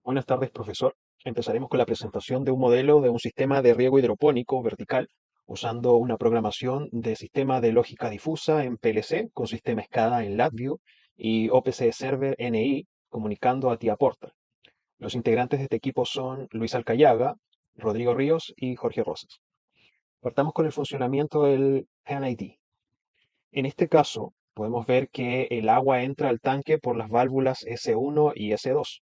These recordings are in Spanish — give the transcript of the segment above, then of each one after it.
Buenas tardes, profesor. Empezaremos con la presentación de un modelo de un sistema de riego hidropónico vertical usando una programación de sistema de lógica difusa en PLC con sistema SCADA en LabVIEW y OPC Server NI comunicando a TIA Portal. Los integrantes de este equipo son Luis Alcayaga, Rodrigo Ríos y Jorge Rosas. Partamos con el funcionamiento del PAN-ID. En este caso, podemos ver que el agua entra al tanque por las válvulas S1 y S2.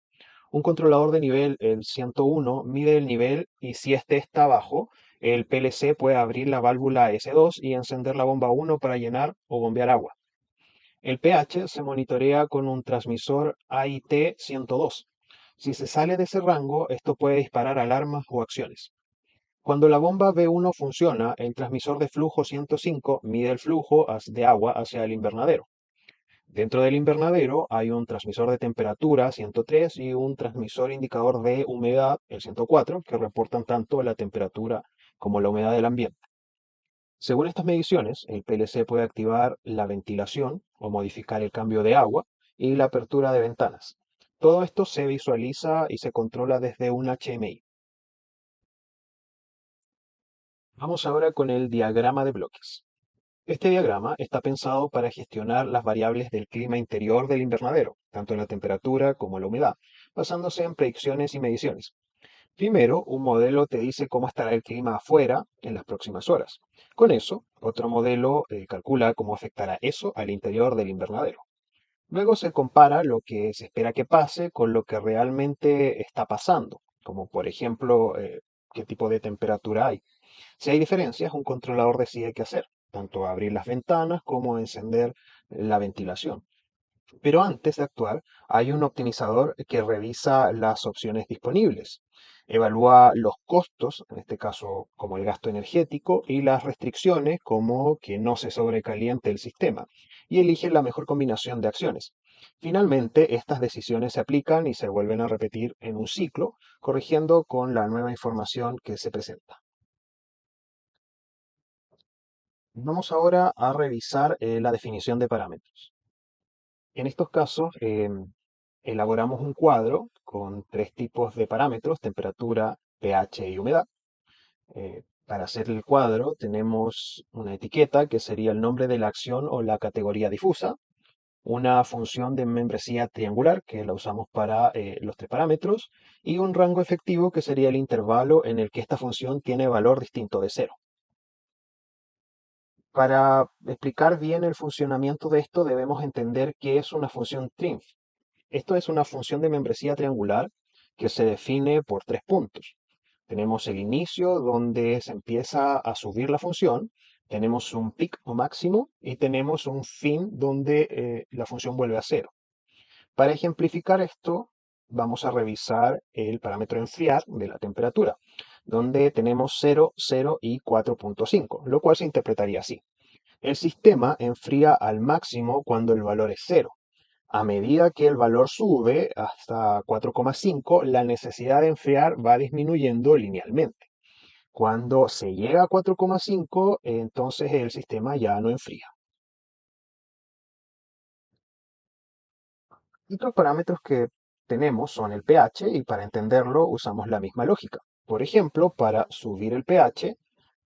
Un controlador de nivel, el 101, mide el nivel y si este está bajo, el PLC puede abrir la válvula S2 y encender la bomba 1 para llenar o bombear agua. El pH se monitorea con un transmisor AIT 102. Si se sale de ese rango, esto puede disparar alarmas o acciones. Cuando la bomba B1 funciona, el transmisor de flujo 105 mide el flujo de agua hacia el invernadero. Dentro del invernadero hay un transmisor de temperatura 103 y un transmisor indicador de humedad, el 104, que reportan tanto la temperatura como la humedad del ambiente. Según estas mediciones, el PLC puede activar la ventilación o modificar el cambio de agua y la apertura de ventanas. Todo esto se visualiza y se controla desde un HMI. Vamos ahora con el diagrama de bloques. Este diagrama está pensado para gestionar las variables del clima interior del invernadero, tanto en la temperatura como en la humedad, basándose en predicciones y mediciones. Primero, un modelo te dice cómo estará el clima afuera en las próximas horas. Con eso, otro modelo calcula cómo afectará eso al interior del invernadero. Luego se compara lo que se espera que pase con lo que realmente está pasando, como por ejemplo qué tipo de temperatura hay. Si hay diferencias, un controlador decide qué hacer, tanto abrir las ventanas como encender la ventilación. Pero antes de actuar, hay un optimizador que revisa las opciones disponibles, evalúa los costos, en este caso como el gasto energético, y las restricciones como que no se sobrecaliente el sistema, y elige la mejor combinación de acciones. Finalmente, estas decisiones se aplican y se vuelven a repetir en un ciclo, corrigiendo con la nueva información que se presenta. Vamos ahora a revisar la definición de parámetros. En estos casos, elaboramos un cuadro con tres tipos de parámetros: temperatura, pH y humedad. Para hacer el cuadro tenemos una etiqueta que sería el nombre de la acción o la categoría difusa, una función de membresía triangular que la usamos para los tres parámetros y un rango efectivo que sería el intervalo en el que esta función tiene valor distinto de cero. Para explicar bien el funcionamiento de esto debemos entender qué es una función TRINF. Esto es una función de membresía triangular que se define por tres puntos. Tenemos el inicio donde se empieza a subir la función, tenemos un pic o máximo y tenemos un fin donde la función vuelve a cero. Para ejemplificar esto, vamos a revisar el parámetro enfriar de la temperatura, donde tenemos 0, 0 y 4.5, lo cual se interpretaría así. El sistema enfría al máximo cuando el valor es cero. A medida que el valor sube hasta 4,5, la necesidad de enfriar va disminuyendo linealmente. Cuando se llega a 4,5, entonces el sistema ya no enfría. Otros parámetros que tenemos son el pH y para entenderlo usamos la misma lógica. Por ejemplo, para subir el pH,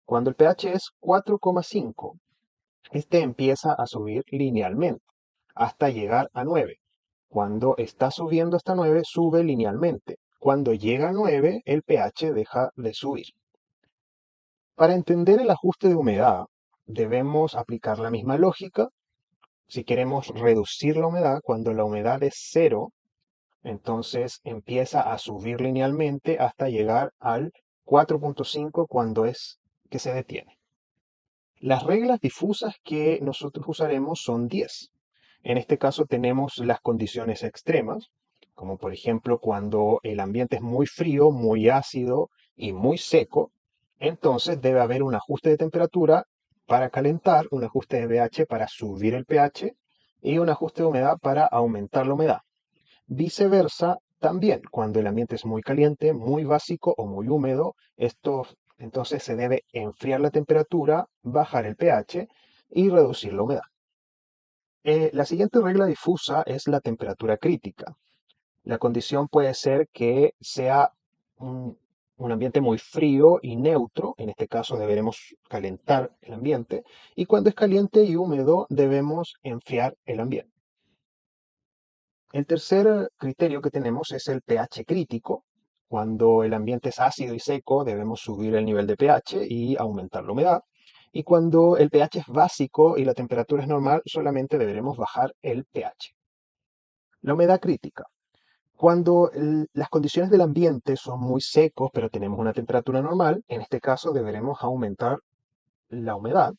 cuando el pH es 4,5, este empieza a subir linealmente hasta llegar a 9. Cuando está subiendo hasta 9, sube linealmente. Cuando llega a 9, el pH deja de subir. Para entender el ajuste de humedad, debemos aplicar la misma lógica. Si queremos reducir la humedad, cuando la humedad es cero, entonces empieza a subir linealmente hasta llegar al 4.5 cuando es que se detiene. Las reglas difusas que nosotros usaremos son 10. En este caso tenemos las condiciones extremas, como por ejemplo cuando el ambiente es muy frío, muy ácido y muy seco, entonces debe haber un ajuste de temperatura para calentar, un ajuste de pH para subir el pH y un ajuste de humedad para aumentar la humedad. Viceversa, también cuando el ambiente es muy caliente, muy básico o muy húmedo, esto entonces se debe enfriar la temperatura, bajar el pH y reducir la humedad. La siguiente regla difusa es la temperatura crítica. La condición puede ser que sea un, un ambiente muy frío y neutro, en este caso deberemos calentar el ambiente, y cuando es caliente y húmedo debemos enfriar el ambiente. El tercer criterio que tenemos es el pH crítico. Cuando el ambiente es ácido y seco, debemos subir el nivel de pH y aumentar la humedad. Y cuando el pH es básico y la temperatura es normal, solamente deberemos bajar el pH. La humedad crítica. Cuando las condiciones del ambiente son muy secos, pero tenemos una temperatura normal, en este caso deberemos aumentar la humedad.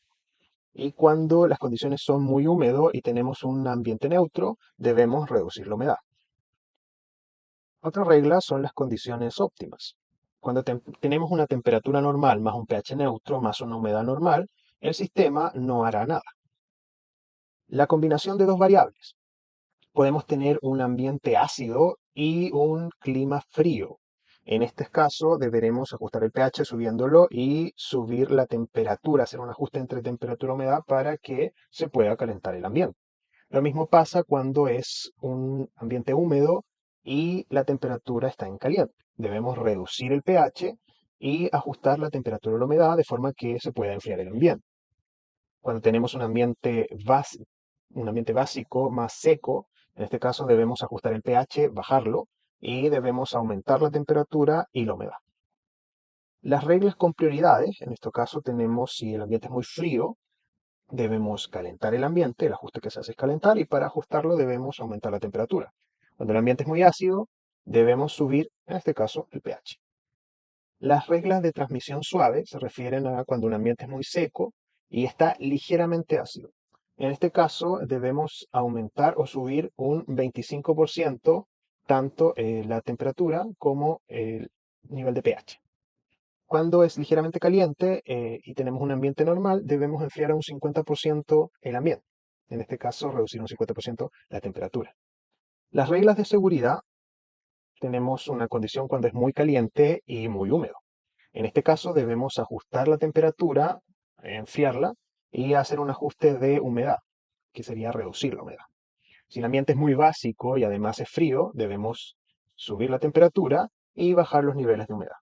Y cuando las condiciones son muy húmedos y tenemos un ambiente neutro, debemos reducir la humedad. Otra regla son las condiciones óptimas. Cuando tenemos una temperatura normal más un pH neutro más una humedad normal, el sistema no hará nada. La combinación de dos variables. Podemos tener un ambiente ácido y un clima frío. En este caso, deberemos ajustar el pH subiéndolo y subir la temperatura, hacer un ajuste entre temperatura y humedad para que se pueda calentar el ambiente. Lo mismo pasa cuando es un ambiente húmedo y la temperatura está en caliente. Debemos reducir el pH y ajustar la temperatura y la humedad de forma que se pueda enfriar el ambiente. Cuando tenemos un ambiente básico más seco, en este caso debemos ajustar el pH, bajarlo y debemos aumentar la temperatura y la humedad. Las reglas con prioridades, en este caso tenemos si el ambiente es muy frío, debemos calentar el ambiente, el ajuste que se hace es calentar y para ajustarlo debemos aumentar la temperatura. Cuando el ambiente es muy ácido, debemos subir, en este caso, el pH. Las reglas de transmisión suave se refieren a cuando un ambiente es muy seco y está ligeramente ácido. En este caso, debemos aumentar o subir un 25% tanto la temperatura como el nivel de pH. Cuando es ligeramente caliente y tenemos un ambiente normal, debemos enfriar a un 50% el ambiente. En este caso, reducir un 50% la temperatura. Las reglas de seguridad, tenemos una condición cuando es muy caliente y muy húmedo. En este caso, debemos ajustar la temperatura, enfriarla y hacer un ajuste de humedad, que sería reducir la humedad. Si el ambiente es muy básico y además es frío, debemos subir la temperatura y bajar los niveles de humedad.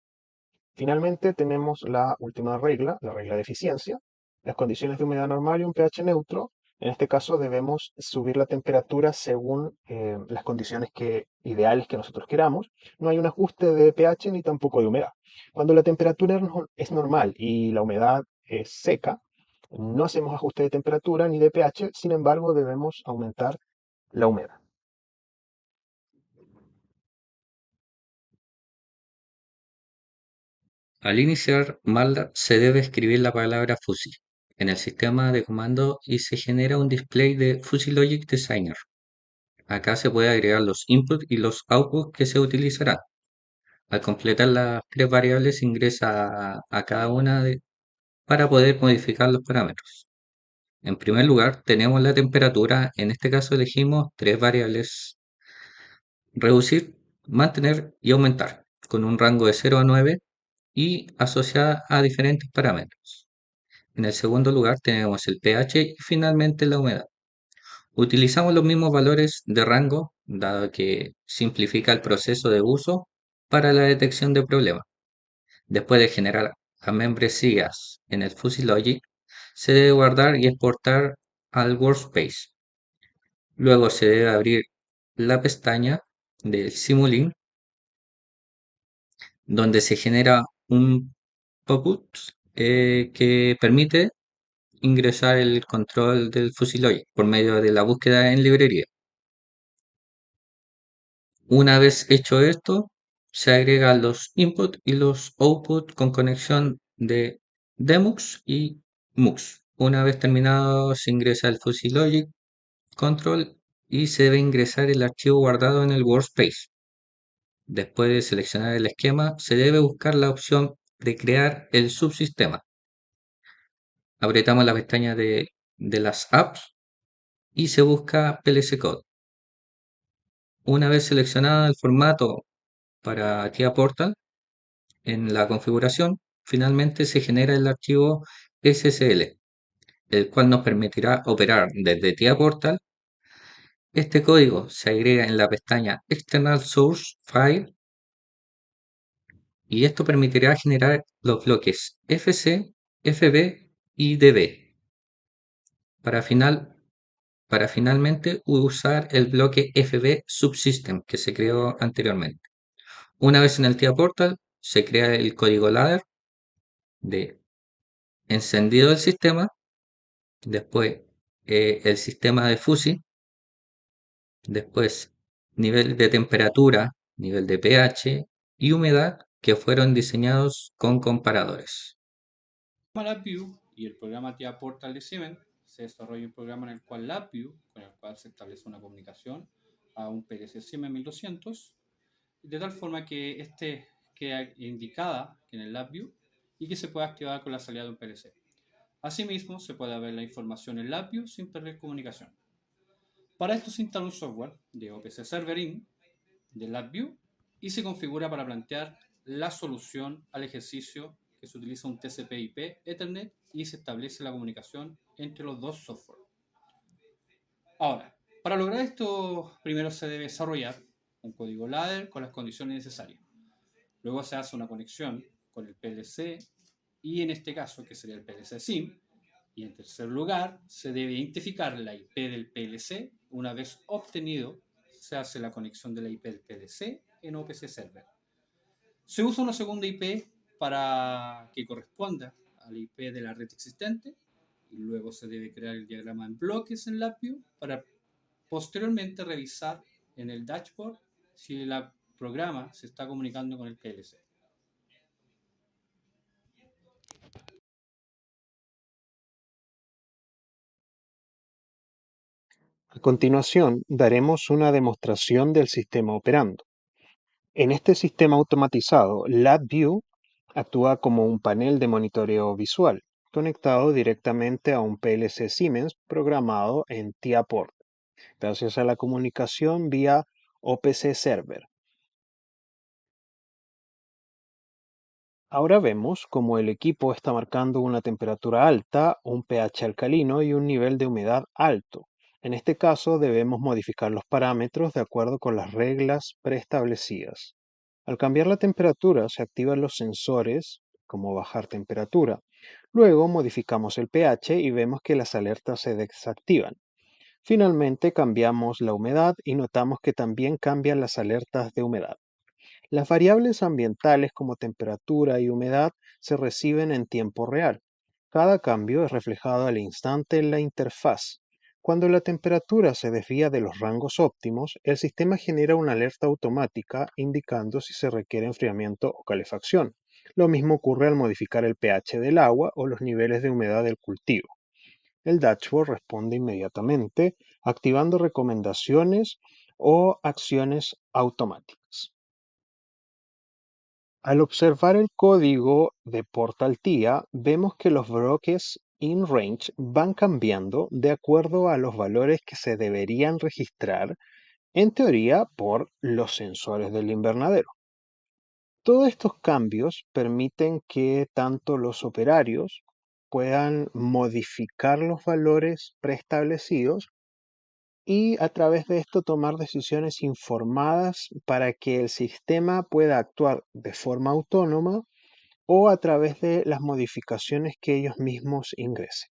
Finalmente tenemos la última regla, la regla de eficiencia, las condiciones de humedad normal y un pH neutro. En este caso debemos subir la temperatura según las condiciones ideales que nosotros queramos. No hay un ajuste de pH ni tampoco de humedad. Cuando la temperatura es normal y la humedad es seca, no hacemos ajuste de temperatura ni de pH, sin embargo debemos aumentar la humedad. Al iniciar MATLAB se debe escribir la palabra Fuzzy en el sistema de comando y se genera un display de Fuzzy Logic Designer. Acá se puede agregar los inputs y los outputs que se utilizarán. Al completar las tres variables se ingresa a cada para poder modificar los parámetros. En primer lugar tenemos la temperatura, en este caso elegimos tres variables: reducir, mantener y aumentar, con un rango de 0 a 9 y asociada a diferentes parámetros. En el segundo lugar tenemos el pH y finalmente la humedad. Utilizamos los mismos valores de rango, dado que simplifica el proceso de uso para la detección de problemas. Después de generar a membresías en el Fuzzy Logic, se debe guardar y exportar al workspace. Luego se debe abrir la pestaña del Simulink, donde se genera un pop-up que permite ingresar el control del Fusiloid por medio de la búsqueda en librería. Una vez hecho esto, se agregan los input y los output con conexión de Demux y Mux. Una vez terminado, se ingresa el Fusilogic control y se debe ingresar el archivo guardado en el workspace. Después de seleccionar el esquema, se debe buscar la opción de crear el subsistema. Apretamos la pestaña de las apps y se busca PLC Code. Una vez seleccionado el formato para TIA Portal en la configuración, finalmente se genera el archivo SSL, el cual nos permitirá operar desde TIA Portal Este código se agrega en la pestaña External Source File y esto permitirá generar los bloques FC, FB y DB para, para finalmente usar el bloque FB Subsystem que se creó anteriormente. Una vez en el TIA Portal, se crea el código ladder de encendido del sistema, después el sistema de FUSI, después nivel de temperatura, nivel de pH y humedad que fueron diseñados con comparadores. LabVIEW y el programa TIA Portal de Siemens se desarrolla un programa en el cual LabVIEW, con el cual se establece una comunicación a un PLC Siemens 1200, de tal forma que este queda indicada en el LabVIEW y que se pueda activar con la salida de un PLC. Asimismo, se puede ver la información en LabVIEW sin perder comunicación. Para esto se instala un software de OPC Server In de LabVIEW y se configura para plantear la solución al ejercicio que se utiliza un TCP/IP Ethernet y se establece la comunicación entre los dos software. Ahora, para lograr esto, primero se debe desarrollar un código ladder con las condiciones necesarias. Luego se hace una conexión con el PLC y en este caso, que sería el PLC SIM. Y en tercer lugar, se debe identificar la IP del PLC. Una vez obtenido, se hace la conexión de la IP del PLC en OPC Server. Se usa una segunda IP para que corresponda a la IP de la red existente y luego se debe crear el diagrama en bloques en LabVIEW para posteriormente revisar en el dashboard si el programa se está comunicando con el PLC. A continuación, daremos una demostración del sistema operando. En este sistema automatizado, LabVIEW actúa como un panel de monitoreo visual, conectado directamente a un PLC Siemens programado en TIA-Port, gracias a la comunicación vía OPC Server. Ahora vemos cómo el equipo está marcando una temperatura alta, un pH alcalino y un nivel de humedad alto. En este caso debemos modificar los parámetros de acuerdo con las reglas preestablecidas. Al cambiar la temperatura se activan los sensores, como bajar temperatura. Luego modificamos el pH y vemos que las alertas se desactivan. Finalmente cambiamos la humedad y notamos que también cambian las alertas de humedad. Las variables ambientales como temperatura y humedad se reciben en tiempo real. Cada cambio es reflejado al instante en la interfaz. Cuando la temperatura se desvía de los rangos óptimos, el sistema genera una alerta automática indicando si se requiere enfriamiento o calefacción. Lo mismo ocurre al modificar el pH del agua o los niveles de humedad del cultivo. El dashboard responde inmediatamente, activando recomendaciones o acciones automáticas. Al observar el código de Portal TIA, vemos que los bloques in range van cambiando de acuerdo a los valores que se deberían registrar, en teoría, por los sensores del invernadero. Todos estos cambios permiten que tanto los operarios puedan modificar los valores preestablecidos y a través de esto tomar decisiones informadas para que el sistema pueda actuar de forma autónoma o a través de las modificaciones que ellos mismos ingresen.